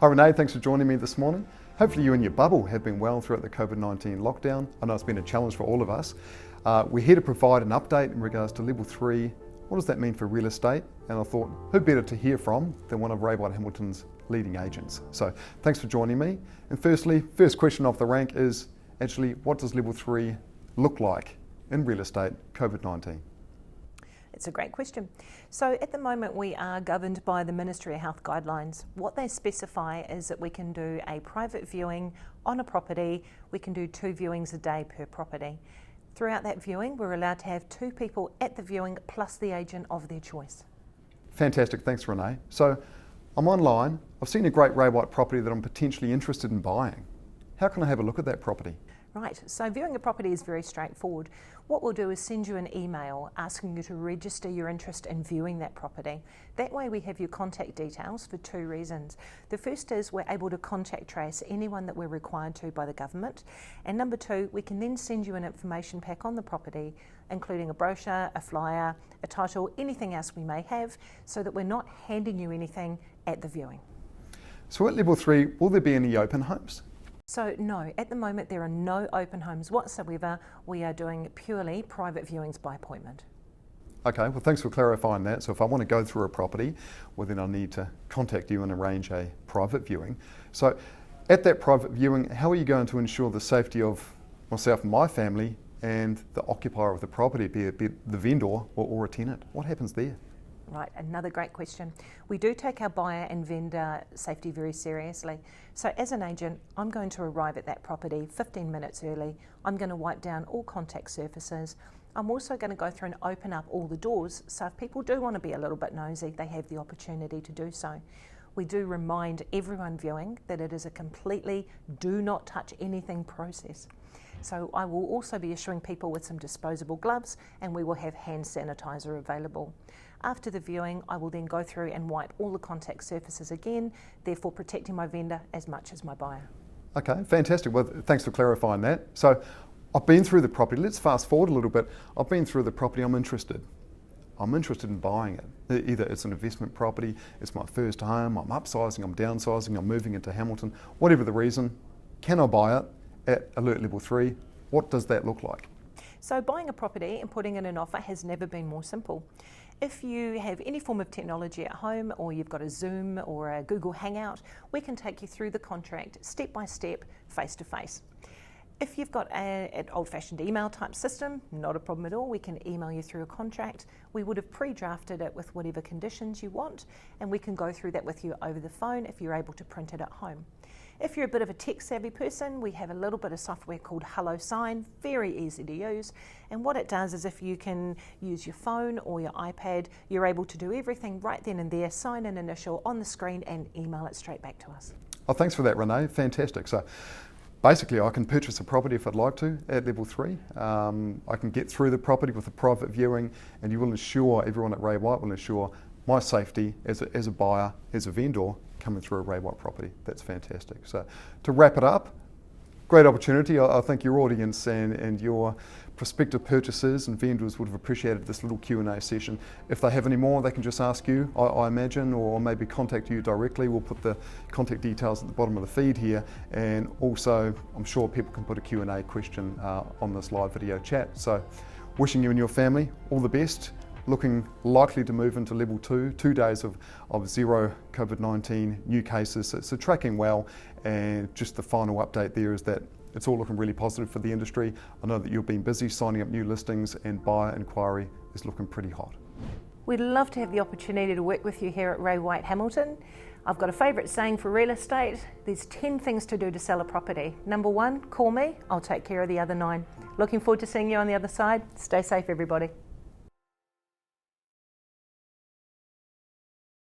Hi Renee, thanks for joining me this morning. Hopefully you and your bubble have been well throughout the COVID-19 lockdown. I know it's been a challenge for all of us. We're here to provide an update in regards to Level 3. What does that mean for real estate? And I thought, who better to hear from than one of Ray White Hamilton's leading agents. So thanks for joining me. And firstly, first question off the rank is actually, what does Level 3 look like in real estate, COVID-19? It's a great question. So at the moment we are governed by the Ministry of Health guidelines. What they specify is that we can do a private viewing on a property. We can do 2 viewings a day per property. Throughout that viewing, we're allowed to have 2 people at the viewing plus the agent of their choice. Fantastic, thanks Renee. So I'm online, I've seen a great Ray White property that I'm potentially interested in buying. How can I have a look at that property? Right, so viewing a property is very straightforward. What we'll do is send you an email asking you to register your interest in viewing that property. That way we have your contact details for 2 reasons. The first is we're able to contact trace anyone that we're required to by the government. And number 2, we can then send you an information pack on the property, including a brochure, a flyer, a title, anything else we may have, so that we're not handing you anything at the viewing. So at Level 3, will there be any open homes? So no, at the moment there are no open homes whatsoever. We are doing purely private viewings by appointment. Okay, well thanks for clarifying that. So if I want to go through a property, well then I need to contact you and arrange a private viewing. So at that private viewing, how are you going to ensure the safety of myself and my family and the occupier of the property, be it the vendor or a tenant? What happens there? Right, another great question. We do take our buyer and vendor safety very seriously. So as an agent, I'm going to arrive at that property 15 minutes early. I'm going to wipe down all contact surfaces. I'm also going to go through and open up all the doors, so if people do want to be a little bit nosy, they have the opportunity to do so. We do remind everyone viewing that it is a completely do not touch anything process. So I will also be issuing people with some disposable gloves, and we will have hand sanitizer available. After the viewing, I will then go through and wipe all the contact surfaces again, therefore protecting my vendor as much as my buyer. Okay, fantastic. Well, thanks for clarifying that. So I've been through the property. Let's fast forward a little bit. I've been through the property. I'm interested in buying it. Either it's an investment property, it's my first home, I'm upsizing, I'm downsizing, I'm moving into Hamilton, whatever the reason. Can I buy it at Alert Level 3? What does that look like? So buying a property and putting in an offer has never been more simple. If you have any form of technology at home, or you've got a Zoom or a Google Hangout, we can take you through the contract step by step, face to face. If you've got an old-fashioned email type system, not a problem at all. We can email you through a contract. We would have pre-drafted it with whatever conditions you want, and we can go through that with you over the phone if you're able to print it at home. If you're a bit of a tech-savvy person, we have a little bit of software called HelloSign, very easy to use. And what it does is if you can use your phone or your iPad, you're able to do everything right then and there, sign an initial on the screen and email it straight back to us. Oh, thanks for that, Renee. Fantastic. So basically, I can purchase a property if I'd like to at Level 3. I can get through the property with a private viewing, and you will ensure, everyone at Ray White will ensure my safety as a buyer, as a vendor, coming through a Ray White property. That's fantastic. So to wrap it up, great opportunity. I think your audience and your prospective purchasers and vendors would have appreciated this little Q&A session. If they have any more, they can just ask you, I imagine, or maybe contact you directly. We'll put the contact details at the bottom of the feed here, and also I'm sure people can put a Q&A question on this live video chat. So wishing you and your family all the best. Looking likely to move into Level 2, 2 days of 0 COVID-19 new cases, so tracking well. And just the final update there is that it's all looking really positive for the industry. I know that you've been busy signing up new listings, and buyer inquiry is looking pretty hot. We'd love to have the opportunity to work with you here at Ray White Hamilton. I've got a favourite saying for real estate: there's 10 things to do to sell a property. Number 1, call me, I'll take care of the other 9. Looking forward to seeing you on the other side. Stay safe, everybody.